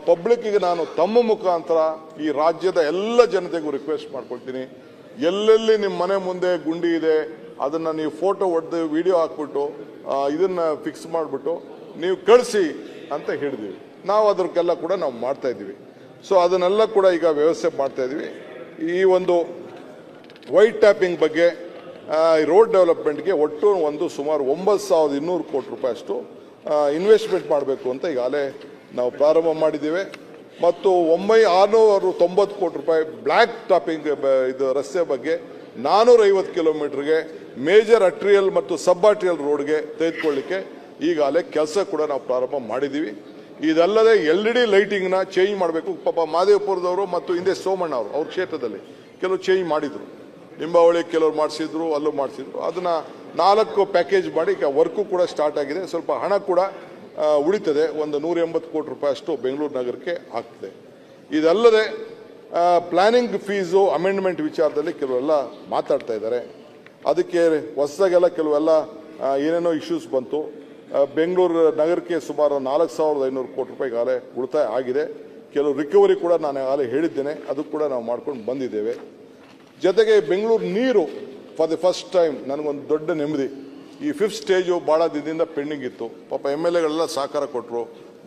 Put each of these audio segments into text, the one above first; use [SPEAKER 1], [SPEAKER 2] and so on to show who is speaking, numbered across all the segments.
[SPEAKER 1] ಪಬ್ಲಿಕ್ಗೆ ನಾನು ತಮ್ಮ ಮುಖಾಂತರ ಈ ರಾಜ್ಯದ ಎಲ್ಲ ಜನತೆಗೂ ರಿಕ್ವೆಸ್ಟ್ ಮಾಡ್ಕೊಳ್ತೀನಿ, ಎಲ್ಲೆಲ್ಲಿ ನಿಮ್ಮ ಮನೆ ಮುಂದೆ ಗುಂಡಿ ಇದೆ ಅದನ್ನು ನೀವು ಫೋಟೋ ಹೊಡೆದು ವಿಡಿಯೋ ಹಾಕ್ಬಿಟ್ಟು ಇದನ್ನ ಫಿಕ್ಸ್ ಮಾಡಿಬಿಟ್ಟು ನೀವು ಕಳಿಸಿ ಅಂತ ಹೇಳಿದ್ವಿ. ನಾವು ಅದಕ್ಕೆಲ್ಲ ಕೂಡ ನಾವು ಮಾಡ್ತಾ ಇದ್ದೀವಿ. ಸೊ ಅದನ್ನೆಲ್ಲ ಕೂಡ ಈಗ ವ್ಯವಸ್ಥೆ ಮಾಡ್ತಾ ಇದ್ದೀವಿ. ಈ ಒಂದು ವೈಟ್ ಟ್ಯಾಪಿಂಗ್ ಬಗ್ಗೆ ರೋಡ್ ಡೆವಲಪ್ಮೆಂಟ್ಗೆ ಒಟ್ಟು ಸುಮಾರು 9,200 ಕೋಟಿ ರೂಪಾಯಿ ಅಷ್ಟು ಇನ್ವೆಸ್ಟ್ಮೆಂಟ್ ಮಾಡಬೇಕು ಅಂತ ಈಗಾಗಲೇ ನಾವು ಪ್ರಾರಂಭ ಮಾಡಿದ್ದೇವೆ. ಮತ್ತು 690 ಕೋಟಿ ರೂಪಾಯಿ ಬ್ಲ್ಯಾಕ್ ಟಾಪಿಂಗ್ ಇದು ರಸ್ತೆ ಬಗ್ಗೆ 450 ಕಿಲೋಮೀಟರ್ಗೆ ಮೇಜರ್ ಅಟ್ರಿಯಲ್ ಮತ್ತು ಸಬ್ ಅಟ್ರಿಯಲ್ ರೋಡ್ಗೆ ತೆಗೆದುಕೊಳ್ಳಿಕ್ಕೆ ಈಗಾಗಲೇ ಕೆಲಸ ಕೂಡ ನಾವು ಪ್ರಾರಂಭ ಮಾಡಿದ್ದೀವಿ. ಇದಲ್ಲದೆ LED ಲೈಟಿಂಗ್ನ ಚೇಂಜ್ ಮಾಡಬೇಕು. ಪಾಪ ಮಾದೇವಪುರದವರು ಮತ್ತು ಹಿಂದೆ ಸೋಮಣ್ಣ ಅವರು ಅವ್ರ ಕ್ಷೇತ್ರದಲ್ಲಿ ಕೆಲವು ಚೇಂಜ್ ಮಾಡಿದರು. ನಿಂಬಾವಳಿ ಕೆಲವರು ಮಾಡಿಸಿದ್ರು, ಅಲ್ಲೂ ಮಾಡಿಸಿದ್ರು. ಅದನ್ನ 4 ಪ್ಯಾಕೇಜ್ ಮಾಡಿ ಈಗ ವರ್ಕು ಕೂಡ ಸ್ಟಾರ್ಟ್ ಆಗಿದೆ. ಸ್ವಲ್ಪ ಹಣ ಕೂಡ ಉಳಿತದೆ. ಒಂದು 180 ಕೋಟಿ ರೂಪಾಯಿ ಅಷ್ಟು ಬೆಂಗಳೂರು ನಗರಕ್ಕೆ ಆಗ್ತದೆ. ಇದಲ್ಲದೆ ಪ್ಲಾನಿಂಗ್ ಫೀಸು ಅಮೆಂಡ್ಮೆಂಟ್ ವಿಚಾರದಲ್ಲಿ ಕೆಲವೆಲ್ಲ ಮಾತಾಡ್ತಾ ಇದ್ದಾರೆ. ಅದಕ್ಕೆ ಹೊಸದಾಗೆಲ್ಲ ಕೆಲವೆಲ್ಲ ಏನೇನೋ ಇಶ್ಯೂಸ್ ಬಂತು. ಬೆಂಗಳೂರು ನಗರಕ್ಕೆ ಸುಮಾರು 4,500 ಕೋಟಿ ರೂಪಾಯಿ ಈಗಾಗಲೇ ಉಳಿತಾಯ ಆಗಿದೆ. ಕೆಲವು ರಿಕವರಿ ಕೂಡ ನಾನು ಈಗಾಗಲೇ ಹೇಳಿದ್ದೇನೆ, ಅದು ಕೂಡ ನಾವು ಮಾಡ್ಕೊಂಡು ಬಂದಿದ್ದೇವೆ. ಜೊತೆಗೆ ಬೆಂಗಳೂರು ನೀರು ಫಾರ್ ದಿ ಫಸ್ಟ್ ಟೈಮ್ ನನಗೊಂದು ದೊಡ್ಡ ನೆಮ್ಮದಿ. ಈ 5th ಸ್ಟೇಜು ಭಾಳ ದಿನದಿಂದ ಪೆಂಡಿಂಗ್ ಇತ್ತು. ಪಾಪ MLAಗಳೆಲ್ಲ ಸಹಕಾರ ಕೊಟ್ಟರು.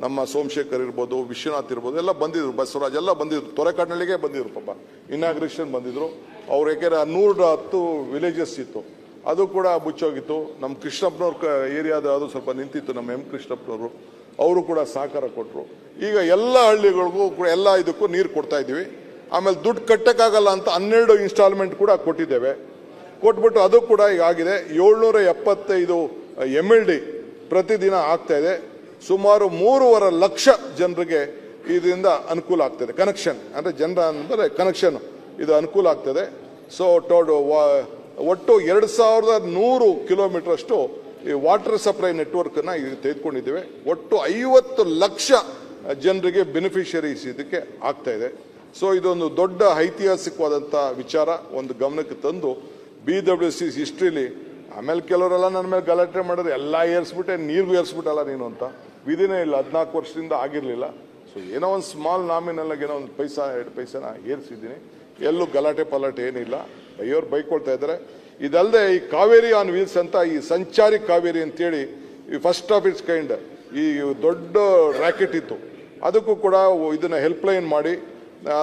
[SPEAKER 1] ನಮ್ಮ ಸೋಮಶೇಖರ್ ಇರ್ಬೋದು, ವಿಶ್ವನಾಥ್ ಇರ್ಬೋದು, ಎಲ್ಲ ಬಂದಿದ್ರು, ಬಸವರಾಜ್ ಎಲ್ಲ ಬಂದಿದ್ರು, ತೊರೆಕಾಡ್ನಳ್ಳಿಗೆ ಬಂದಿದ್ರು. ಪಾಪ ಇನಾಗ್ರೇಷನ್ ಬಂದಿದ್ರು ಅವರು. ಯಾಕೆಂದರೆ 110 ವಿಲೇಜಸ್ ಇತ್ತು, ಅದು ಕೂಡ ಮುಚ್ಚೋಗಿತ್ತು. ನಮ್ಮ ಕೃಷ್ಣಪ್ಪನವ್ರ ಏರಿಯಾದ ಅದು ಸ್ವಲ್ಪ ನಿಂತಿತ್ತು. ನಮ್ಮ ಕೃಷ್ಣಪ್ಪನವರು ಅವರು ಕೂಡ ಸಹಕಾರ ಕೊಟ್ಟರು. ಈಗ ಎಲ್ಲ ಹಳ್ಳಿಗಳಿಗೂ ಕೂಡ ಎಲ್ಲ ಇದಕ್ಕೂ ನೀರು ಕೊಡ್ತಾ ಇದ್ದೀವಿ. ಆಮೇಲೆ ದುಡ್ಡು ಕಟ್ಟಕ್ಕಾಗಲ್ಲ ಅಂತ 12 ಇನ್ಸ್ಟಾಲ್ಮೆಂಟ್ ಕೂಡ ಕೊಟ್ಟಿದ್ದೇವೆ. ಕೊಟ್ಬಿಟ್ಟು ಅದು ಕೂಡ ಈಗ ಆಗಿದೆ. 775 MLD ಪ್ರತಿದಿನ ಆಗ್ತಾ ಇದೆ. ಸುಮಾರು 3.5 ಲಕ್ಷ ಜನರಿಗೆ ಇದರಿಂದ ಅನುಕೂಲ ಆಗ್ತದೆ. ಕನೆಕ್ಷನ್ ಅಂದರೆ ಜನರ ಅಂದರೆ ಕನೆಕ್ಷನ್ ಇದು ಅನುಕೂಲ ಆಗ್ತದೆ. ಸೊ ಒಟ್ಟು 2,100 ಕಿಲೋಮೀಟರ್ ಅಷ್ಟು ಈ ವಾಟರ್ ಸಪ್ಲೈ ನೆಟ್ವರ್ಕನ್ನು ಈಗ ತೆಗೆದುಕೊಂಡಿದ್ದೇವೆ. ಒಟ್ಟು 50 ಲಕ್ಷ ಜನರಿಗೆ ಬೆನಿಫಿಷರೀಸ್ ಇದಕ್ಕೆ ಆಗ್ತಾ ಇದೆ. ಸೊ ಇದೊಂದು ದೊಡ್ಡ ಐತಿಹಾಸಿಕವಾದಂಥ ವಿಚಾರ ಒಂದು ಗಮನಕ್ಕೆ ತಂದು BWC ಹಿಸ್ಟ್ರಿಲಿ. ಆಮೇಲೆ ಕೆಲವರೆಲ್ಲ ನನ್ನ ಮೇಲೆ ಗಲಾಟೆ ಮಾಡಿದ್ರೆ ಎಲ್ಲ ಏರಿಸ್ಬಿಟ್ಟೆ, ನೀರಿಗೂ ಏರಿಸ್ಬಿಟ್ಟಲ್ಲ ನೀನು ಅಂತ. ವಿಧಿನೇ ಇಲ್ಲ, 14 ವರ್ಷದಿಂದ ಆಗಿರಲಿಲ್ಲ. ಸೊ ಏನೋ ಒಂದು ಸ್ಮಾಲ್ ನಾಮಿನಲ್ಲಾಗಿ ಏನೋ ಒಂದು ಪೈಸಾ 2 ಪೈಸಾನ ಏರಿಸಿದ್ದೀನಿ. ಎಲ್ಲೂ ಗಲಾಟೆ ಪಲಾಟೆ ಏನಿಲ್ಲ. ಬೈಯೋರು ಬೈಕೊಳ್ತಾ ಇದ್ದಾರೆ. ಇದಲ್ಲದೆ ಈ ಕಾವೇರಿ ಆನ್ ವೀಲ್ಸ್ ಅಂತ ಈ ಸಂಚಾರಿ ಕಾವೇರಿ ಅಂತೇಳಿ ಈ ಫಸ್ಟ್ ಆಫ್ ಇಟ್ಸ್ ಕೈಂಡ್ ಈ ದೊಡ್ಡ ರ್ಯಾಕೆಟ್ ಇತ್ತು. ಅದಕ್ಕೂ ಕೂಡ ಇದನ್ನು ಹೆಲ್ಪ್ಲೈನ್ ಮಾಡಿ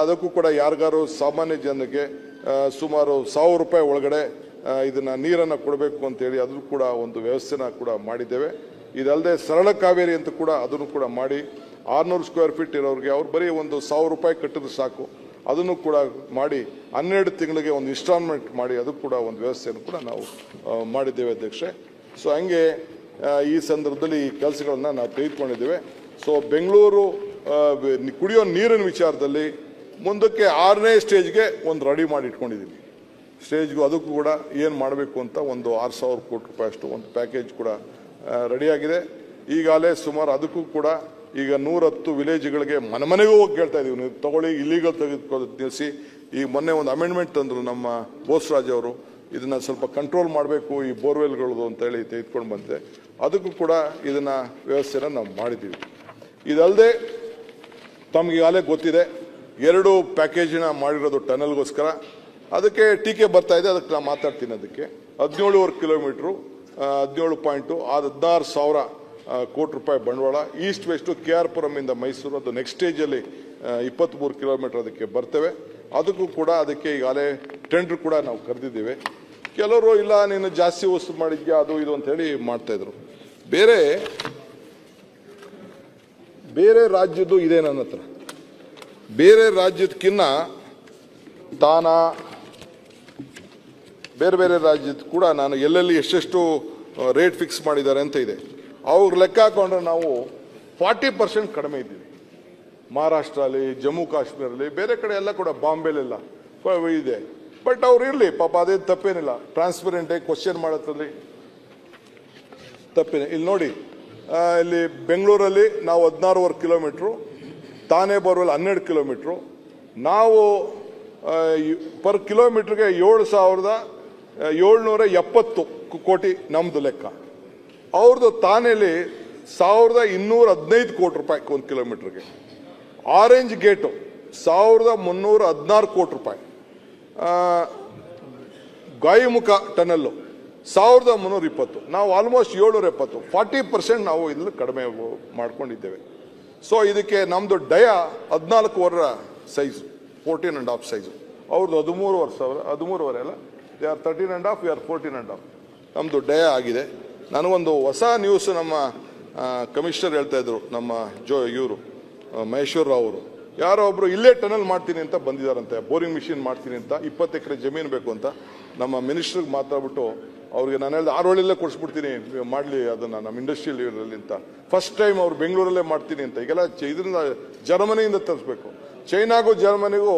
[SPEAKER 1] ಅದಕ್ಕೂ ಕೂಡ ಯಾರಿಗಾರು ಸಾಮಾನ್ಯ ಜನಕ್ಕೆ ಸುಮಾರು 1,000 ರೂಪಾಯಿ ಒಳಗಡೆ ಇದನ್ನು ನೀರನ್ನು ಕೊಡಬೇಕು ಅಂತೇಳಿ ಅದ್ರ ಕೂಡ ಒಂದು ವ್ಯವಸ್ಥೆನ ಕೂಡ ಮಾಡಿದ್ದೇವೆ. ಇದಲ್ಲದೆ ಸರಳ ಕಾವೇರಿ ಅಂತ ಕೂಡ ಅದನ್ನು ಕೂಡ ಮಾಡಿ 600 ಸ್ಕ್ವೇರ್ ಫೀಟ್ ಇರೋರಿಗೆ ಅವ್ರು ಬರೀ ಒಂದು 1,000 ರೂಪಾಯಿ ಕಟ್ಟಿದ್ರೆ ಸಾಕು, ಅದನ್ನು ಕೂಡ ಮಾಡಿ 12 ತಿಂಗಳಿಗೆ ಒಂದು ಇನ್ಸ್ಟಾಲ್ಮೆಂಟ್ ಮಾಡಿ ಅದು ಕೂಡ ಒಂದು ವ್ಯವಸ್ಥೆಯನ್ನು ಕೂಡ ನಾವು ಮಾಡಿದ್ದೇವೆ ಅಧ್ಯಕ್ಷೆ. ಸೊ ಹಂಗೆ ಈ ಸಂದರ್ಭದಲ್ಲಿ ಈ ಕೆಲಸಗಳನ್ನು ನಾವು ತೆಗೆದುಕೊಂಡಿದ್ದೇವೆ. ಸೊ ಬೆಂಗಳೂರು ಕುಡಿಯೋ ನೀರಿನ ವಿಚಾರದಲ್ಲಿ ಮುಂದಕ್ಕೆ 6ನೇ ಸ್ಟೇಜ್ಗೆ ಒಂದು ರೆಡಿ ಮಾಡಿ ಇಟ್ಕೊಂಡಿದ್ದೀವಿ. ಸ್ಟೇಜ್ಗೂ ಅದಕ್ಕೂ ಕೂಡ ಏನು ಮಾಡಬೇಕು ಅಂತ ಒಂದು 6,000 ಕೋಟಿ ರೂಪಾಯಿ ಅಷ್ಟು ಒಂದು ಪ್ಯಾಕೇಜ್ ಕೂಡ ರೆಡಿಯಾಗಿದೆ. ಈಗಾಗಲೇ ಸುಮಾರು ಅದಕ್ಕೂ ಕೂಡ ಈಗ 110 ವಿಲೇಜ್ಗಳಿಗೆ ಮನೆಗೂ ಹೋಗಿ ಕೇಳ್ತಾ ಇದ್ದೀವಿ, ನೀವು ತಗೊಳ್ಳಿ, ಇಲ್ಲಿಗಲ್ ತೆಗೆದುಕೊಳ್ಳೋದು ನಿಲ್ಲಿಸಿ. ಈಗ ಮೊನ್ನೆ ಒಂದು ಅಮೆಂಡ್ಮೆಂಟ್ ತಂದರು ನಮ್ಮ ಬೋಸ್ರಾಜ್ ಅವರು, ಇದನ್ನು ಸ್ವಲ್ಪ ಕಂಟ್ರೋಲ್ ಮಾಡಬೇಕು ಈ ಬೋರ್ವೆಲ್ಗಳದು ಅಂತೇಳಿ ತೆಗೆದುಕೊಂಡು ಬಂದಿದೆ. ಅದಕ್ಕೂ ಕೂಡ ಇದನ್ನು ವ್ಯವಸ್ಥೆನ ನಾವು ಮಾಡಿದ್ದೀವಿ. ಇದಲ್ಲದೆ ತಮಗೀಗಾಗಲೇ ಗೊತ್ತಿದೆ 2 ಪ್ಯಾಕೇಜಿನ ಮಾಡಿರೋದು ಟನಲ್ಗೋಸ್ಕರ. ಅದಕ್ಕೆ ಟೀಕೆ ಬರ್ತಾ ಇದೆ, ಅದಕ್ಕೆ ನಾನು ಮಾತಾಡ್ತೀನಿ. ಅದಕ್ಕೆ 17.5 ಕಿಲೋಮೀಟ್ರು 16,000 ಕೋಟಿ ರೂಪಾಯಿ ಬಂಡವಾಳ. ಈಸ್ಟ್ ವೆಸ್ಟು KR ಪುರಮಿಂದ ಮೈಸೂರು, ಅದು ನೆಕ್ಸ್ಟ್ ಸ್ಟೇಜಲ್ಲಿ 23 ಕಿಲೋಮೀಟರ್ ಅದಕ್ಕೆ ಬರ್ತೇವೆ. ಅದಕ್ಕೂ ಕೂಡ ಅದಕ್ಕೆ ಈಗಾಗಲೇ ಟೆಂಡರ್ ಕೂಡ ನಾವು ಕರೆದಿದ್ದೇವೆ. ಕೆಲವರು ಇಲ್ಲ ನೀನು ಜಾಸ್ತಿ ವಸ್ತು ಮಾಡಿದ್ಯಾ ಅದು ಇದು ಅಂತ ಹೇಳಿ ಮಾಡ್ತಾಯಿದ್ರು. ಬೇರೆ ರಾಜ್ಯದ್ದು ಇದೆ ನನ್ನ ಹತ್ರ. ಬೇರೆ ರಾಜ್ಯದಕ್ಕಿನ್ನ ಬೇರೆ ರಾಜ್ಯದ ಕೂಡ ನಾನು ಎಲ್ಲೆಲ್ಲಿ ಎಷ್ಟೆಷ್ಟು ರೇಟ್ ಫಿಕ್ಸ್ ಮಾಡಿದ್ದಾರೆ ಅಂತ ಇದೆ. ಅವ್ರು ಲೆಕ್ಕ ಹಾಕೊಂಡ್ರೆ ನಾವು 40% ಕಡಿಮೆ ಇದ್ದೀವಿ. ಮಹಾರಾಷ್ಟ್ರಲ್ಲಿ, ಜಮ್ಮು ಕಾಶ್ಮೀರಲ್ಲಿ, ಬೇರೆ ಕಡೆ ಎಲ್ಲ ಕೂಡ, ಬಾಂಬೆಲೆಲ್ಲ ಇದೆ. ಬಟ್ ಅವ್ರು ಇರಲಿ ಪಾಪ, ಅದೇನು ತಪ್ಪೇನಿಲ್ಲ. ಟ್ರಾನ್ಸ್ಪರೆಂಟಾಗಿ ಕ್ವಶನ್ ಮಾಡೋದ್ರಲ್ಲಿ ತಪ್ಪೇನೆ. ಇಲ್ಲಿ ನೋಡಿ, ಇಲ್ಲಿ ಬೆಂಗಳೂರಲ್ಲಿ ನಾವು 16.5 ಕಿಲೋಮೀಟ್ರು, ತಾನೇ ಬೋರ್ವೆಲ್ 12 ಕಿಲೋಮೀಟ್ರು. ನಾವು ಪರ್ ಕಿಲೋಮೀಟ್ರಿಗೆ 7,770 ಕೋಟಿ ನಮ್ಮದು ಲೆಕ್ಕ. ಅವ್ರದ್ದು ತಾನೇಲಿ 1,215 ಕೋಟಿ ರೂಪಾಯಿ 1 ಕಿಲೋಮೀಟ್ರಿಗೆ. ಆರೆಂಜ್ ಗೇಟು 1316 ಕೋಟಿ ರೂಪಾಯಿ, ಗಾಯಿಮುಖ ಟನಲ್ಲು 1320, ನಾವು ಆಲ್ಮೋಸ್ಟ್ 770, 40% ನಾವು ಇಲ್ಲಿ ಕಡಿಮೆ ಮಾಡ್ಕೊಂಡಿದ್ದೇವೆ. ಸೊ ಇದಕ್ಕೆ ನಮ್ಮದು ಡಯ 14.5 ಸೈಜು, 14.5 ಸೈಜು, ಅವ್ರದ್ದು 13.5 ಅಲ್ಲ, ದೇ ಆರ್ 13.5, ವಿ ಆರ್ 14.5. ನಮ್ಮದು ಡಯ ಆಗಿದೆ. ನನಗೊಂದು ಹೊಸ ನ್ಯೂಸ್ ನಮ್ಮ ಕಮಿಷನರ್ ಹೇಳ್ತಾ ಇದ್ರು, ನಮ್ಮ ಇವರು ಮಹೇಶ್ವರ ರಾವ್ ಅವರು, ಯಾರೋ ಒಬ್ರು ಇಲ್ಲೇ ಟನಲ್ ಮಾಡ್ತೀನಿ ಅಂತ ಬಂದಿದ್ದಾರಂತೆ, ಬೋರಿಂಗ್ ಮಿಷಿನ್ ಮಾಡ್ತೀನಿ ಅಂತ, 20 ಎಕರೆ ಜಮೀನು ಬೇಕು ಅಂತ. ನಮ್ಮ ಮಿನಿಸ್ಟ್ರಿಗೆ ಮಾತಾಡ್ಬಿಟ್ಟು ಅವ್ರಿಗೆ ನಾನು ಹೇಳಿದೆ ಆರೋಳಿಲ್ಲೇ ಕೊಡಿಸ್ಬಿಡ್ತೀನಿ, ಮಾಡಲಿ ಅದನ್ನು ನಮ್ಮ ಇಂಡಸ್ಟ್ರಿಯಲ್ ಯೂರಲ್ಲಿ ಅಂತ. ಫಸ್ಟ್ ಟೈಮ್ ಅವ್ರು ಬೆಂಗಳೂರಲ್ಲೇ ಮಾಡ್ತೀನಿ ಅಂತ. ಈಗೆಲ್ಲ ಇದರಿಂದ ಜರ್ಮನಿಯಿಂದ ತರಿಸ್ಬೇಕು. ಚೈನಾಗೂ ಜರ್ಮನಿಗೂ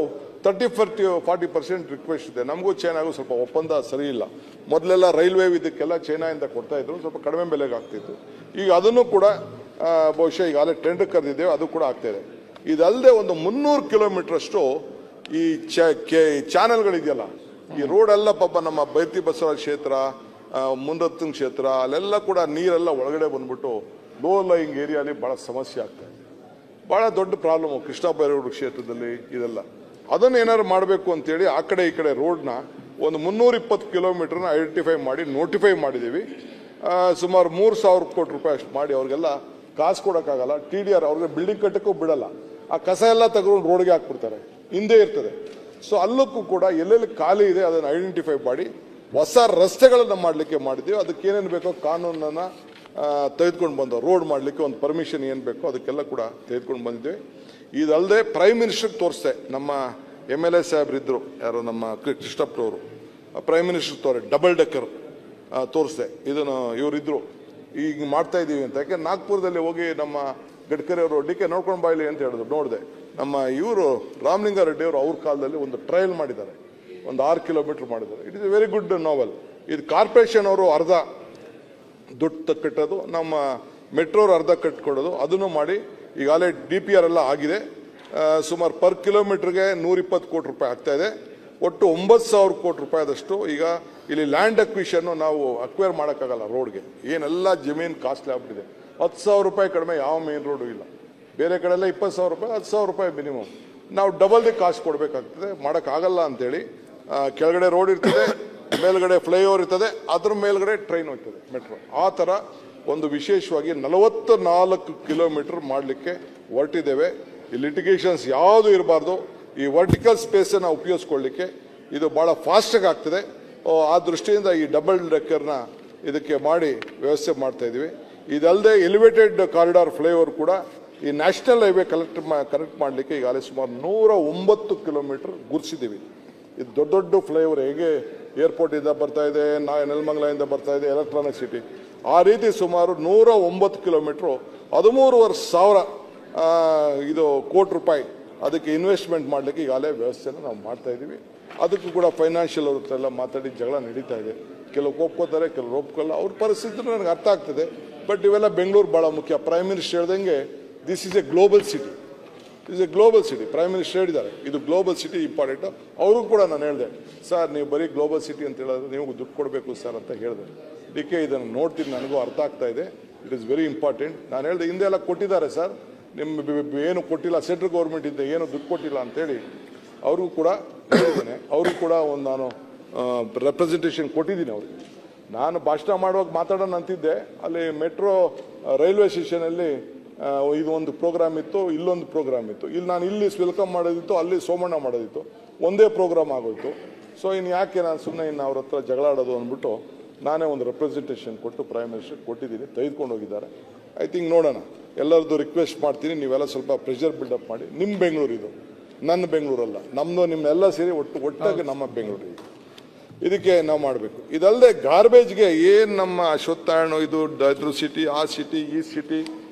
[SPEAKER 1] 30-40% ರಿಕ್ವೆಸ್ಟ್ ಇದೆ. ನಮಗೂ ಚೈನಾಗೂ ಸ್ವಲ್ಪ ಒಪ್ಪಂದ ಸರಿ ಇಲ್ಲ. ಮೊದಲೆಲ್ಲ ರೈಲ್ವೆ ಇದಕ್ಕೆಲ್ಲ ಚೈನಾಯಿಂದ ಕೊಡ್ತಾ ಇದ್ರು, ಸ್ವಲ್ಪ ಕಡಿಮೆ ಬೆಲೆಗೆ ಆಗ್ತಿತ್ತು. ಈಗ ಅದನ್ನು ಕೂಡ ಬಹುಶಃ ಈಗಾಗಲೇ ಟೆಂಡರ್ ಕರೆದಿದ್ದೇವೆ, ಅದು ಕೂಡ ಆಗ್ತಾ ಇದೆ. ಇದಲ್ಲದೆ ಒಂದು 300 ಕಿಲೋಮೀಟರ್ ಅಷ್ಟು ಈ ಚಾನೆಲ್ಗಳಿದೆಯಲ್ಲ, ಈ ರೋಡೆಲ್ಲ ಪಾಪ ನಮ್ಮ ಬೈತಿ ಬಸವರಾಜ ಕ್ಷೇತ್ರ, ಮುಂದತ್ತಿನ ಕ್ಷೇತ್ರ, ಅಲ್ಲೆಲ್ಲ ಕೂಡ ನೀರೆಲ್ಲ ಒಳಗಡೆ ಬಂದ್ಬಿಟ್ಟು ಲೋ ಲೈಯಿಂಗ್ ಏರಿಯಾಲಿ ಭಾಳ ಸಮಸ್ಯೆ ಆಗ್ತದೆ. ಭಾಳ ದೊಡ್ಡ ಪ್ರಾಬ್ಲಮ್ ಕೃಷ್ಣ ಬೈರೇಗೌಡ ಕ್ಷೇತ್ರದಲ್ಲಿ ಇದೆಲ್ಲ. ಅದನ್ನು ಏನಾದ್ರು ಮಾಡಬೇಕು ಅಂತೇಳಿ ಆ ಕಡೆ ಈ ಕಡೆ ರೋಡ್ನ ಒಂದು 320 ಕಿಲೋಮೀಟರ್ನ ಐಡೆಂಟಿಫೈ ಮಾಡಿ ನೋಟಿಫೈ ಮಾಡಿದ್ದೀವಿ. ಸುಮಾರು 3,000 ಕೋಟಿ ರೂಪಾಯಿ ಅಷ್ಟು ಮಾಡಿ ಅವ್ರಿಗೆಲ್ಲ ಕಾಸು ಕೊಡೋಕ್ಕಾಗಲ್ಲ. TDR ಅವ್ರಿಗೆ ಬಿಲ್ಡಿಂಗ್ ಕಟ್ಟಕ್ಕೂ ಬಿಡಲ್ಲ. ಆ ಕಸ ಎಲ್ಲ ತಗೊಂಡು ರೋಡ್ಗೆ ಹಾಕ್ಬಿಡ್ತಾರೆ, ಹಿಂದೆ ಇರ್ತದೆ. ಸೊ ಅಲ್ಲಕ್ಕೂ ಕೂಡ ಎಲ್ಲೆಲ್ಲಿ ಖಾಲಿ ಇದೆ ಅದನ್ನು ಐಡೆಂಟಿಫೈ ಮಾಡಿ ಹೊಸ ರಸ್ತೆಗಳನ್ನು ಮಾಡಲಿಕ್ಕೆ ಮಾಡಿದ್ದೀವಿ. ಅದಕ್ಕೆ ಏನೇನು ಬೇಕೋ ಕಾನೂನನ್ನು ತೆಗೆದುಕೊಂಡು ಬಂದು ರೋಡ್ ಮಾಡಲಿಕ್ಕೆ ಒಂದು ಪರ್ಮಿಷನ್ ಏನು ಬೇಕೋ ಅದಕ್ಕೆಲ್ಲ ಕೂಡ ತೆಗೆದುಕೊಂಡು ಬಂದಿದ್ದೀವಿ. ಇದಲ್ಲದೆ ಪ್ರೈಮ್ ಮಿನಿಸ್ಟರ್ಗೆ ತೋರಿಸ್ದೆ, ನಮ್ಮ MLA ಸಾಹೇಬ್ರಿದ್ರು, ಯಾರು ನಮ್ಮ ಕೃಷ್ಣಪ್ಪನವರು, ಪ್ರೈಮ್ ಮಿನಿಸ್ಟರ್ ಡಬಲ್ ಡೆಕ್ಕರ್ ತೋರಿಸ್ದೆ. ಇದನ್ನು ಇವರಿದ್ರು ಈಗ ಮಾಡ್ತಾ ಇದ್ದೀವಿ ಅಂತ. ಯಾಕೆ ನಾಗ್ಪುರದಲ್ಲಿ ಹೋಗಿ ನಮ್ಮ ಗಡ್ಕರಿ ಅವರು DK ನೋಡ್ಕೊಂಡು ಬಾಯ್ಲಿ ಅಂತ ಹೇಳಿದ್ರು, ನೋಡಿದೆ. ನಮ್ಮ ಇವರು ರಾಮಲಿಂಗಾರೆಡ್ಡಿ ಅವರು ಅವ್ರ ಕಾಲದಲ್ಲಿ ಒಂದು ಟ್ರಯಲ್ ಮಾಡಿದ್ದಾರೆ, ಒಂದು 6 ಕಿಲೋಮೀಟರ್ ಮಾಡಿದ್ದಾರೆ. It is a very good novel. ಇದು ಕಾರ್ಪೊರೇಷನ್ ಅವರು ಅರ್ಧ ದುಡ್ಡು ಕಟ್ಟೋದು, ನಮ್ಮ ಮೆಟ್ರೋರು ಅರ್ಧ ಕಟ್ಕೊಡೋದು, ಅದನ್ನು ಮಾಡಿ ಈಗಾಗಲೇ DPR ಎಲ್ಲ ಆಗಿದೆ. ಸುಮಾರು ಪರ್ ಕಿಲೋಮೀಟರ್ಗೆ 120 ಕೋಟಿ ರೂಪಾಯಿ ಆಗ್ತಾ ಇದೆ. ಒಟ್ಟು 9,000 ಕೋಟಿ ರೂಪಾಯಿದಷ್ಟು ಈಗ ಇಲ್ಲಿ ಲ್ಯಾಂಡ್ ಅಕ್ವಿಷನ್ನು ನಾವು ಅಕ್ವೈರ್ ಮಾಡೋಕ್ಕಾಗಲ್ಲ. ರೋಡ್ಗೆ ಏನೆಲ್ಲ ಜಮೀನು ಕಾಸ್ಟ್ಲಿ ಆಗ್ಬಿಟ್ಟಿದೆ. 10,000 ರೂಪಾಯಿ ಕಡಿಮೆ ಯಾವ ಮೇನ್ ರೋಡು ಇಲ್ಲ. ಬೇರೆ ಕಡೆ ಎಲ್ಲ 20,000 ರೂಪಾಯಿ, 10,000 ರೂಪಾಯಿ ಮಿನಿಮಮ್. ನಾವು ಡಬಲ್ ದಿ ಕಾಸ್ಟ್ ಕೊಡಬೇಕಾಗ್ತದೆ, ಮಾಡೋಕ್ಕಾಗಲ್ಲ ಅಂತೇಳಿ. ಕೆಳಗಡೆ ರೋಡ್ ಇರ್ತದೆ, ಮೇಲ್ಗಡೆ ಫ್ಲೈಓವರ್ ಇರ್ತದೆ, ಅದ್ರ ಮೇಲ್ಗಡೆ ಟ್ರೈನ್ ಹೋಗ್ತದೆ, ಮೆಟ್ರೋ. ಆ ಥರ ಒಂದು ವಿಶೇಷವಾಗಿ 44 ಕಿಲೋಮೀಟರ್ ಮಾಡಲಿಕ್ಕೆ ಹೊರಟಿದ್ದೇವೆ. ಈ ಲಿಟಿಗೇಷನ್ಸ್ ಯಾವುದು ಇರಬಾರ್ದು. ಈ ವರ್ಟಿಕಲ್ ಸ್ಪೇಸನ್ನು ಉಪಯೋಗಿಸ್ಕೊಳ್ಳಿಕ್ಕೆ ಇದು ಭಾಳ ಫಾಸ್ಟಾಗಿ ಆಗ್ತದೆ. ಆ ದೃಷ್ಟಿಯಿಂದ ಈ ಡಬಲ್ ಡೆಕ್ಕರ್ನ ಇದಕ್ಕೆ ಮಾಡಿ ವ್ಯವಸ್ಥೆ ಮಾಡ್ತಾ ಇದ್ದೀವಿ. ಇದಲ್ಲದೆ ಎಲಿವೇಟೆಡ್ ಕಾರಿಡಾರ್ ಫ್ಲೈಓವರ್ ಕೂಡ ಈ ನ್ಯಾಷನಲ್ ಹೈವೇ ಕನೆಕ್ಟ್ ಮಾಡಲಿಕ್ಕೆ ಈಗಾಗಲೇ ಸುಮಾರು 109 ಕಿಲೋಮೀಟರ್ ಗುರ್ಸಿದ್ದೀವಿ. ಇದು ದೊಡ್ಡ ದೊಡ್ಡ ಫ್ಲೈಓವರ್ ಹೇಗೆ ಏರ್ಪೋರ್ಟಿಂದ ಬರ್ತಾ ಇದೆ, ನೆಲಮಂಗಲದಿಂದ ಬರ್ತಾ ಇದೆ, ಎಲೆಕ್ಟ್ರಾನಿಕ್ ಸಿಟಿ, ಆ ರೀತಿ ಸುಮಾರು 109 ಕಿಲೋಮೀಟ್ರು 13,500 ಕೋಟಿ ರೂಪಾಯಿ ಅದಕ್ಕೆ ಇನ್ವೆಸ್ಟ್ಮೆಂಟ್ ಮಾಡಲಿಕ್ಕೆ ಈಗಾಗಲೇ ವ್ಯವಸ್ಥೆನ ನಾವು ಮಾಡ್ತಾ ಇದ್ದೀವಿ. ಅದಕ್ಕೂ ಕೂಡ ಫೈನಾನ್ಷಿಯಲ್ ಅವ್ರ ಹತ್ರ ಎಲ್ಲ ಮಾತಾಡಿ ಜಗಳ ನಡೀತಾ ಇದೆ. ಕೆಲವು ಒಪ್ಕೋತಾರೆ, ಕೆಲವರು ಒಪ್ಕೊಳ್ಳಲ್ಲ. ಅವ್ರ ಪರಿಸ್ಥಿತಿ ನನಗೆ ಅರ್ಥ ಆಗ್ತದೆ. ಬಟ್ ಇವೆಲ್ಲ ಬೆಂಗಳೂರು ಭಾಳ ಮುಖ್ಯ. ಪ್ರೈಮ್ ಮಿನಿಸ್ಟರ್ ಹೇಳ್ದಂಗೆ this is A global city, is A global city. Prime minister ಹೇಳಿದ್ದಾರೆ ಇದು ಗ್ಲೋಬಲ್ ಸಿಟಿ ಇಂಪಾರ್ಟೆಂಟ್. ಅವ್ರಿಗೂ ಕೂಡ ನಾನು ಹೇಳಿದೆ, ಸರ್ ನೀವು ಬರೀ ಗ್ಲೋಬಲ್ ಸಿಟಿ ಅಂತ ಹೇಳಿದ್ರೆ ನೀವು ದುಡ್ಡು ಕೊಡಬೇಕು ಸರ್ ಅಂತ ಹೇಳಿದೆ. DK ಇದನ್ನು ನೋಡ್ತೀನಿ, ನನಗೂ ಅರ್ಥ ಆಗ್ತಾ ಇದೆ, ಇಟ್ ಇಸ್ ವೆರಿ ಇಂಪಾರ್ಟೆಂಟ್. ನಾನು ಹೇಳಿದೆ ಹಿಂದೆ ಎಲ್ಲ ಕೊಟ್ಟಿದ್ದಾರೆ ಸರ್, ನಿಮ್ಮ ಏನು ಕೊಟ್ಟಿಲ್ಲ, ಸೆಂಟ್ರಲ್ ಗೌರ್ಮೆಂಟ್ ಇಂದ ಏನು ದುಡ್ಡು ಕೊಟ್ಟಿಲ್ಲ ಅಂತೇಳಿ ಅವ್ರಿಗೂ ಕೂಡ ಹೇಳಿದ್ದೇನೆ. ಅವ್ರಿಗೂ ಕೂಡ ಒಂದು ನಾನು ರೆಪ್ರೆಸೆಂಟೇಷನ್ ಕೊಟ್ಟಿದ್ದೀನಿ ಅವ್ರಿಗೆ. ನಾನು ಭಾಷಣ ಮಾಡುವಾಗ ಮಾತಾಡೋಣ ಅಂತಿದ್ದೆ, ಅಲ್ಲಿ ಮೆಟ್ರೋ ರೈಲ್ವೆ ಸ್ಟೇಷನಲ್ಲಿ ಇದು ಒಂದು ಪ್ರೋಗ್ರಾಮ್ ಇತ್ತು, ಇಲ್ಲೊಂದು ಪ್ರೋಗ್ರಾಮ್ ಇತ್ತು. ಇಲ್ಲಿ ವೆಲ್ಕಮ್ ಮಾಡೋದಿತ್ತು, ಅಲ್ಲಿ ಸೋಮಣ್ಣ ಮಾಡೋದಿತ್ತು, ಒಂದೇ ಪ್ರೋಗ್ರಾಮ್ ಆಗೋಯ್ತು. ಸೊ ಇನ್ನು ಯಾಕೆ ನಾನು ಸುಮ್ಮನೆ ಇನ್ನು ಅವ್ರ ಹತ್ರ ಜಗಳಾಡೋದು ಅಂದ್ಬಿಟ್ಟು ನಾನೇ ಒಂದು ರೆಪ್ರೆಸೆಂಟೇಷನ್ ಕೊಟ್ಟು ಪ್ರೈಮ್ ಮಿನಿಸ್ಟರ್ ಕೊಟ್ಟಿದ್ದೀನಿ, ತೆಗೆದುಕೊಂಡು ಹೋಗಿದ್ದಾರೆ. ಐ ಥಿಂಕ್ ನೋಡೋಣ, ಎಲ್ಲರದ್ದು ರಿಕ್ವೆಸ್ಟ್ ಮಾಡ್ತೀನಿ, ನೀವೆಲ್ಲ ಸ್ವಲ್ಪ ಪ್ರೆಷರ್ ಬಿಲ್ಡಪ್ ಮಾಡಿ. ನಿಮ್ಮ ಬೆಂಗಳೂರು ಇದು, ನನ್ನ ಬೆಂಗಳೂರಲ್ಲ, ನಮ್ಮದು ನಿಮ್ಮೆಲ್ಲ ಸೇರಿ ಒಟ್ಟಾಗಿ ನಮ್ಮ ಬೆಂಗಳೂರು. ಇದಕ್ಕೆ ನಾವು ಮಾಡಬೇಕು. ಇದಲ್ಲದೆ ಗಾರ್ಬೇಜ್ಗೆ ಏನು ನಮ್ಮ ಅಶ್ವತ್ಥಾಯಣ ಇದು ಇದ್ರ ಸಿಟಿ, ಆ ಸಿಟಿ, ಈ ಸಿಟಿ,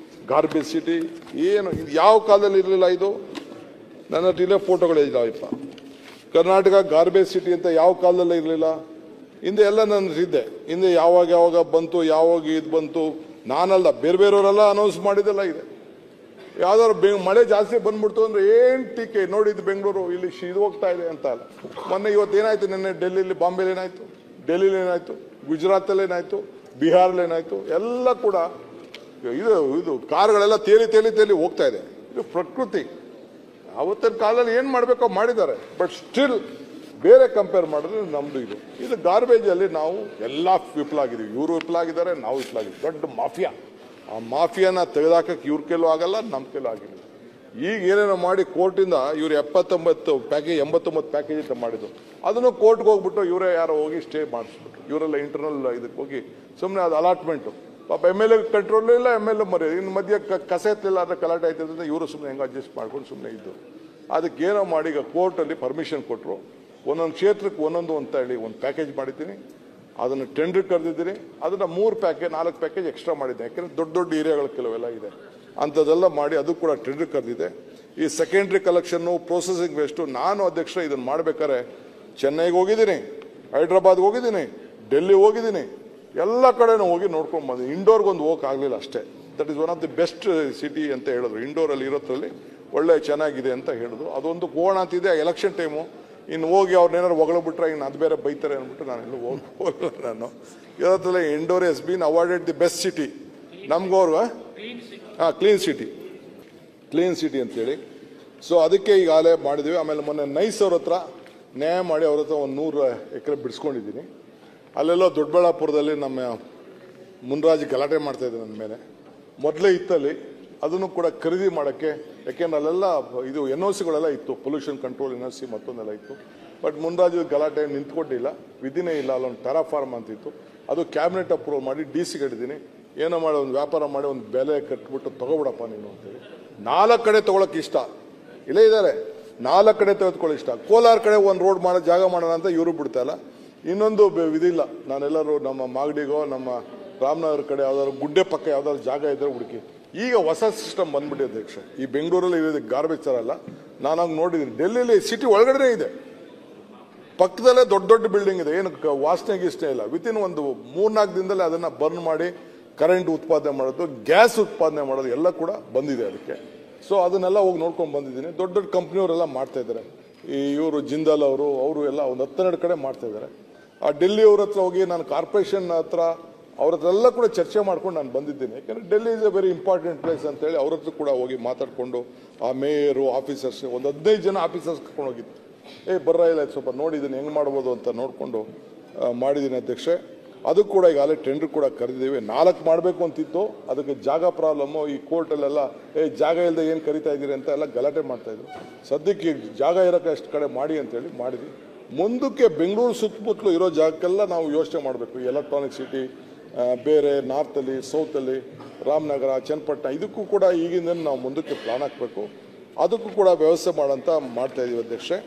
[SPEAKER 1] ಗಾರ್ಬೇಜ್ ಸಿಟಿ ಏನು ಇದು ಯಾವ ಕಾಲದಲ್ಲಿ ಇರಲಿಲ್ಲ. ಇದು ನನ್ನ ಹತ್ರ ಫೋಟೋಗಳಿದ್ದಾವಪ್ಪ. ಕರ್ನಾಟಕ ಗಾರ್ಬೇಜ್ ಸಿಟಿ ಅಂತ ಯಾವ ಕಾಲದಲ್ಲೇ ಇರಲಿಲ್ಲ. ಹಿಂದೆ ಎಲ್ಲ ನನ್ನ ಇದ್ದೆ, ಹಿಂದೆ ಯಾವಾಗ ಬಂತು, ಯಾವಾಗ ಇದು ಬಂತು, ನಾನಲ್ಲ ಬೇರೆಯವರೆಲ್ಲ ಅನೌನ್ಸ್ ಮಾಡಿದೆಲ್ಲ ಇದೆ. ಯಾವ್ದಾದ್ರು ಮಳೆ ಜಾಸ್ತಿ ಬಂದ್ಬಿಡ್ತು ಅಂದ್ರೆ ಏನು ಟೀಕೆ, ನೋಡಿದ್ದು ಬೆಂಗಳೂರು ಇಲ್ಲಿ ಇದು ಹೋಗ್ತಾ ಇದೆ ಅಂತ ಅಲ್ಲ. ಮೊನ್ನೆ ಇವತ್ತೇನಾಯ್ತು, ನಿನ್ನೆ ಡೆಲ್ಲಿಲಿ, ಬಾಂಬೆಲಿ ಏನಾಯ್ತು, ಡೆಲ್ಲಿಲಿ ಏನಾಯ್ತು, ಗುಜರಾತಲ್ಲಿ ಏನಾಯ್ತು, ಬಿಹಾರಲ್ಲಿ ಏನಾಯ್ತು, ಎಲ್ಲ ಕೂಡ ಇದು ಕಾರ್ಗಳೆಲ್ಲ ತೇಲಿ ಹೋಗ್ತಾ ಇದೆ. ಇದು ಪ್ರಕೃತಿ. ಅವತ್ತಿನ ಕಾಲದಲ್ಲಿ ಏನು ಮಾಡಬೇಕೋ ಮಾಡಿದ್ದಾರೆ. ಬಟ್ ಸ್ಟಿಲ್ ಬೇರೆ ಕಂಪೇರ್ ಮಾಡಿದ್ರೆ ನಮ್ಮದು ಇದು ಗಾರ್ಬೇಜಲ್ಲಿ ನಾವು ಎಲ್ಲ ವಿಫಲ ಆಗಿದ್ದೀವಿ. ಇವರು ವಿಫಲ ಆಗಿದ್ದಾರೆ, ನಾವು ವಿಫಲ ಆಗಿದ್ದೀವಿ. ದೊಡ್ಡ ಮಾಫಿಯಾ, ಆ ಮಾಫಿಯಾನ ತೆಗೆದಾಕಕ್ಕೆ ಇವ್ರ ಕೆಲವು ಆಗಲ್ಲ, ನಮ್ಮ ಕೆಲವು ಆಗಿಲ್ಲ. ಈಗ ಏನೇನೋ ಮಾಡಿ ಕೋರ್ಟಿಂದ ಇವ್ರು 89 ಪ್ಯಾಕೇಜ್ ಅಂತ ಮಾಡಿದ್ರು. ಅದನ್ನು ಕೋರ್ಟ್ಗೆ ಹೋಗ್ಬಿಟ್ಟು ಇವರೇ ಯಾರೋ ಹೋಗಿ ಸ್ಟೇ ಮಾಡಿಸ್ಬಿಟ್ರು. ಇವರೆಲ್ಲ ಇಂಟರ್ನಲ್ ಇದಕ್ಕೆ ಹೋಗಿ ಸುಮ್ಮನೆ ಅದು ಅಲಾಟ್ಮೆಂಟು. ಪಾಪ MLA ಕಂಟ್ರೋಲ್ ಇಲ್ಲ, MLA ಮರಿ ಇನ್ನು ಮಧ್ಯೆ ಕಸ ಎತ್ತಲಿಲ್ಲ ಆದರೆ ಗಲಾಟೆ ಆಯ್ತದ್ರಿಂದ ಇವರು ಸುಮ್ಮನೆ ಹೆಂಗೆ ಅಡ್ಜಸ್ಟ್ ಮಾಡ್ಕೊಂಡು ಸುಮ್ಮನೆ ಇದ್ದು. ಅದಕ್ಕೆ ಏನೋ ಮಾಡಿ ಈಗ ಕೋರ್ಟಲ್ಲಿ ಪರ್ಮಿಷನ್ ಕೊಟ್ಟರು. ಒಂದೊಂದು ಕ್ಷೇತ್ರಕ್ಕೆ ಒಂದೊಂದು ಅಂತ ಹೇಳಿ ಒಂದು ಪ್ಯಾಕೇಜ್ ಮಾಡಿದ್ದೀನಿ. ಅದನ್ನು ಟೆಂಡರ್ ಕರೆದಿದ್ದೀನಿ. ಅದನ್ನು 4 ಪ್ಯಾಕೇಜ್ ಎಕ್ಸ್ಟ್ರಾ ಮಾಡಿದ್ದೆ. ಯಾಕೆಂದರೆ ದೊಡ್ಡ ಏರಿಯಾಗಳು ಕೆಲವೆಲ್ಲ ಇದೆ, ಅಂಥದ್ದೆಲ್ಲ ಮಾಡಿ ಅದು ಕೂಡ ಟೆಂಡರ್ ಕರೆದಿದೆ. ಈ ಸೆಕೆಂಡ್ರಿ ಕಲೆಕ್ಷನ್ನು, ಪ್ರೊಸೆಸಿಂಗ್ ವೇಸ್ಟು, ನಾನು ಅಧ್ಯಕ್ಷ ಇದನ್ನು ಮಾಡಬೇಕಾದ್ರೆ ಚೆನ್ನೈಗೆ ಹೋಗಿದ್ದೀನಿ, ಹೈದ್ರಾಬಾದ್ಗೆ ಹೋಗಿದ್ದೀನಿ, ಡೆಲ್ಲಿ ಹೋಗಿದ್ದೀನಿ, ಎಲ್ಲ ಕಡೆನೂ ಹೋಗಿ ನೋಡ್ಕೊಂಡು ಬಂದಿದ್ದೀನಿ. ಇಂಡೋರ್ಗೊಂದು ಹೋಗೋಕ್ಕಾಗಲಿಲ್ಲ ಅಷ್ಟೇ. That is one of the best city ಅಂತ ಹೇಳಿದ್ರು. ಇಂಡೋರಲ್ಲಿ ಇರೋದ್ರಲ್ಲಿ ಒಳ್ಳೆ ಚೆನ್ನಾಗಿದೆ ಅಂತ ಹೇಳಿದ್ರು. ಅದೊಂದು ಹೋಗೋಣ ಅಂತಿದೆ. ಎಲೆಕ್ಷನ್ ಟೈಮು ಇನ್ನು ಹೋಗಿ ಅವ್ರನ್ನೇನಾರು ಹೊಗಳಬಿಟ್ರೆ ಇನ್ನು ಅದು ಬೇರೆ ಬೈತಾರೆ ಅಂದ್ಬಿಟ್ಟು ನಾನು ಎಲ್ಲೂ ಹೋಗಲ್ಲ. ನಾನು ಇರೋದ್ರಲ್ಲೇ Indore has been awarded the best city. ನಮ್ಗವ್ರು ಕ್ಲೀನ್ ಸಿಟಿ ಅಂತೇಳಿ. ಸೊ ಅದಕ್ಕೆ ಈಗಾಗಲೇ ಮಾಡಿದ್ದೀವಿ. ಆಮೇಲೆ ಮೊನ್ನೆ ನೈಸ್ ಅವ್ರ ಹತ್ರ ನ್ಯಾಯ ಮಾಡಿ ಅವ್ರ ಹತ್ರ ಒಂದು 100 ಎಕರೆ ಬಿಡಿಸ್ಕೊಂಡಿದ್ದೀನಿ. ಅಲ್ಲೆಲ್ಲೋ ದೊಡ್ಡಬಳ್ಳಾಪುರದಲ್ಲಿ ನಮ್ಮ ಮುನ್ರಾಜ್ ಗಲಾಟೆ ಮಾಡ್ತಾಯಿದ್ದೆ ನನ್ನ ಮೇಲೆ. ಮೊದಲೇ ಇತ್ತಲ್ಲಿ ಅದನ್ನು ಕೂಡ ಖರೀದಿ ಮಾಡೋಕ್ಕೆ, ಯಾಕೆಂದ್ರೆ ಅಲ್ಲೆಲ್ಲ ಇದು NOC ಗಳೆಲ್ಲ ಇತ್ತು, ಪೊಲ್ಯೂಷನ್ ಕಂಟ್ರೋಲ್ NOC ಮತ್ತೊಂದೆಲ್ಲ ಇತ್ತು. ಬಟ್ ಮುನ್ರಾಜ್ ಗಲಾಟೆ ನಿಂತ್ಕೊಂಡಿಲ್ಲ, ವಿಧಿನೇ ಇಲ್ಲ. ಅಲ್ಲೊಂದು ಟೆರಾಫಾರ್ಮ್ ಅಂತಿತ್ತು, ಅದು ಕ್ಯಾಬಿನೆಟ್ ಅಪ್ರೂವ್ ಮಾಡಿ DC ಕಡಿದ್ದೀನಿ. ಏನೋ ಮಾಡಿ ಒಂದು ವ್ಯಾಪಾರ ಮಾಡಿ ಒಂದು ಬೆಲೆ ಕಟ್ಬಿಟ್ಟು ತೊಗೊಬಿಡಪ್ಪ ನೀನು ಅಂತೇಳಿ. 4 ಕಡೆ ತೊಗೊಳಕ್ಕೆ ಇಷ್ಟ, ಇಲ್ಲೇ ಇದ್ದಾರೆ 4 ಕಡೆ ತೆಗೆದುಕೊಳ್ಳಿ ಇಷ್ಟ. ಕೋಲಾರ ಕಡೆ ಒಂದು ರೋಡ್ ಮಾಡೋ ಜಾಗ ಮಾಡೋಣ ಅಂತ ಇವರು ಬಿಡ್ತಾಯಿಲ್ಲ. ಇನ್ನೊಂದು ವಿಧಿಲ್ಲ, ನಾನೆಲ್ಲರೂ ನಮ್ಮ ಮಾಗಡಿಗೋ ನಮ್ಮ ರಾಮನಗರ ಕಡೆ ಯಾವ್ದಾದ್ರು ಗುಡ್ಡೆ ಪಕ್ಕ ಯಾವ್ದಾದ್ರು ಜಾಗ ಇದ್ರೆ ಹುಡುಕಿ. ಈಗ ಹೊಸ ಸಿಸ್ಟಮ್ ಬಂದ್ಬಿಟ್ಟು ಅಧ್ಯಕ್ಷ, ಈ ಬೆಂಗಳೂರಲ್ಲಿ ಇರೋದು ಗಾರ್ಬೇಜ್ ಥರ ಅಲ್ಲ. ನಾನಾಗ ನೋಡಿದ್ದೀನಿ, ಡೆಲ್ಲಿಲಿ ಸಿಟಿ ಒಳಗಡೆ ಇದೆ, ಪಕ್ಕದಲ್ಲೇ ದೊಡ್ಡ ಬಿಲ್ಡಿಂಗ್ ಇದೆ, ಏನು ವಾಸನೆ ಗೀಸನೆ ಇಲ್ಲ. ವಿತಿನ್ ಒಂದು 3-4 ದಿನದಲ್ಲೇ ಅದನ್ನು ಬರ್ನ್ ಮಾಡಿ ಕರೆಂಟ್ ಉತ್ಪಾದನೆ ಮಾಡೋದು, ಗ್ಯಾಸ್ ಉತ್ಪಾದನೆ ಮಾಡೋದು ಎಲ್ಲ ಕೂಡ ಬಂದಿದೆ ಅದಕ್ಕೆ. ಸೊ ಅದನ್ನೆಲ್ಲ ಹೋಗಿ ನೋಡ್ಕೊಂಡು ಬಂದಿದ್ದೀನಿ. ದೊಡ್ಡ ಕಂಪ್ನಿಯವರೆಲ್ಲ ಮಾಡ್ತಾ ಇದ್ದಾರೆ. ಈ ಇವರು ಜಿಂದಾಲ್ ಅವರು ಎಲ್ಲ ಒಂದು 10-12 ಕಡೆ ಮಾಡ್ತಾ ಇದ್ದಾರೆ. ಆ ಡೆಲ್ಲಿ ಅವ್ರ ಹತ್ರ ಹೋಗಿ ನಾನು ಕಾರ್ಪೊರೇಷನ್ ಹತ್ರ ಅವ್ರ ಹತ್ರ ಎಲ್ಲ ಕೂಡ ಚರ್ಚೆ ಮಾಡ್ಕೊಂಡು ನಾನು ಬಂದಿದ್ದೀನಿ. ಯಾಕಂದರೆ Delhi is a very important place ಅಂತೇಳಿ ಅವ್ರ ಹತ್ರ ಕೂಡ ಹೋಗಿ ಮಾತಾಡಿಕೊಂಡು ಆ ಮೇಯರು, ಆಫೀಸರ್ಸ್, ಒಂದು 15 ಜನ ಆಫೀಸರ್ಸ್ ಕರ್ಕೊಂಡು ಹೋಗಿದ್ದು. ಬರ್ರ ಇಲ್ಲ ಸ್ವಲ್ಪ ನೋಡಿದ್ದೀನಿ ಹೆಂಗೆ ಮಾಡ್ಬೋದು ಅಂತ ನೋಡಿಕೊಂಡು ಮಾಡಿದ್ದೀನಿ ಅಧ್ಯಕ್ಷೆ. ಅದು ಕೂಡ ಈಗಾಗಲೇ ಟೆಂಡರ್ ಕೂಡ ಕರೆದಿದ್ದೀವಿ. 4 ಮಾಡಬೇಕು ಅಂತಿತ್ತು, ಅದಕ್ಕೆ ಜಾಗ ಪ್ರಾಬ್ಲಮ್ಮು. ಈ ಕೋರ್ಟಲ್ಲೆಲ್ಲ ಜಾಗ ಇಲ್ಲದೆ ಏನು ಕರಿತಾ ಇದ್ದೀರಿ ಅಂತ ಎಲ್ಲ ಗಲಾಟೆ ಮಾಡ್ತಾಯಿದ್ರು. ಸದ್ಯಕ್ಕೆ ಜಾಗ ಇರೋಕ್ಕೆ ಅಷ್ಟು ಕಡೆ ಮಾಡಿ ಅಂತೇಳಿ ಮಾಡಿದ್ವಿ. ಮುಂದಕ್ಕೆ ಬೆಂಗಳೂರು ಸುತ್ತಮುತ್ತಲು ಇರೋ ಜಾಗಕ್ಕೆಲ್ಲ ನಾವು ಯೋಚನೆ ಮಾಡಬೇಕು. ಎಲೆಕ್ಟ್ರಾನಿಕ್ ಸಿಟಿ ಬೇರೆ ನಾರ್ತಲ್ಲಿ, ಸೌತಲ್ಲಿ, ರಾಮನಗರ, ಚನ್ನಪಟ್ಟಣ, ಇದಕ್ಕೂ ಕೂಡ ಈಗಿಂದ ನಾವು ಮುಂದಕ್ಕೆ ಪ್ಲಾನ್ ಹಾಕಬೇಕು. ಅದಕ್ಕೂ ಕೂಡ ವ್ಯವಸ್ಥೆ ಮಾಡೋಂತ ಮಾಡ್ತಾಯಿದ್ದೀವಿ ಅಧ್ಯಕ್ಷೆ.